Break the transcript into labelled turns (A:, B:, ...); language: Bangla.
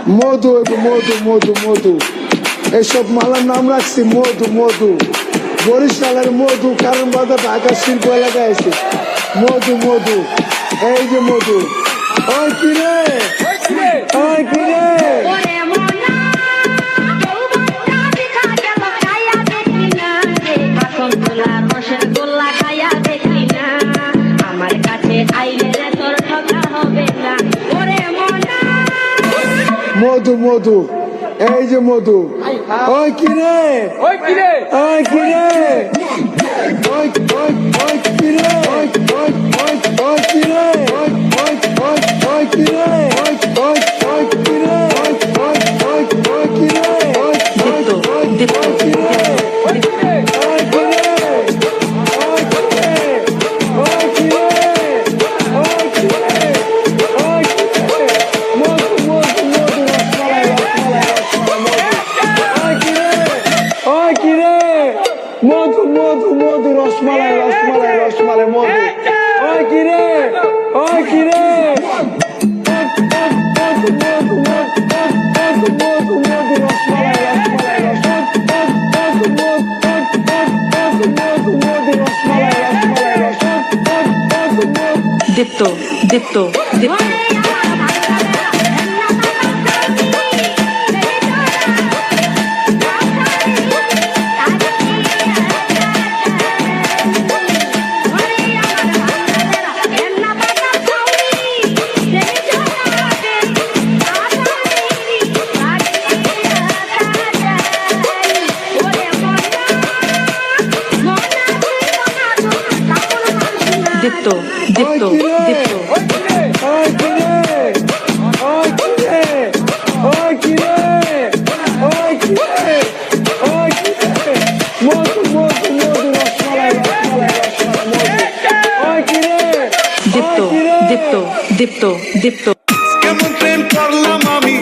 A: মধু মধু মধু মধু এইসব মালার নাম রাখছি মধু মধু। বরিশালের মধু, কারণ বাজার ঢাকা শিল্প এলাকায় আছে মধু মধু। এই যে মধু, ওই কিরে ওই কিরে মধু মধু, এই যে মধু, ওই কিরে ওই কিরে ওই কিরে ওই ওই ওই কিরে ওই ওই ওই ওই কিরে ওই ওই ওই ওই কিরে ওই ওই ওই কিরে ওই ওই ওই ওই কিরে ওই ওই ওই কিরে মধু মধু মধু রসমালাই রসমালাই রসমালাই মধু। ওই কিরে ওই কিরে মধু মধু মধু মধু মধু রসমালাই রসমালাই মধু মধু মধু মধু রসমালাই রসমালাই
B: দীপ্ত দীপ্ত দীপ্ত দীপ্ত দীপ্ত দীপ্ত
A: ওই কিরে ওই কিরে ওই কিরে ওই কিরে ওই কিরে মধু মধু মধু রসমালাই রসমালাই রসমালাই মধু। ওই কিরে
B: দীপ্ত দীপ্ত দীপ্ত দীপ্ত
C: কেমন প্রেম করলাম আমি।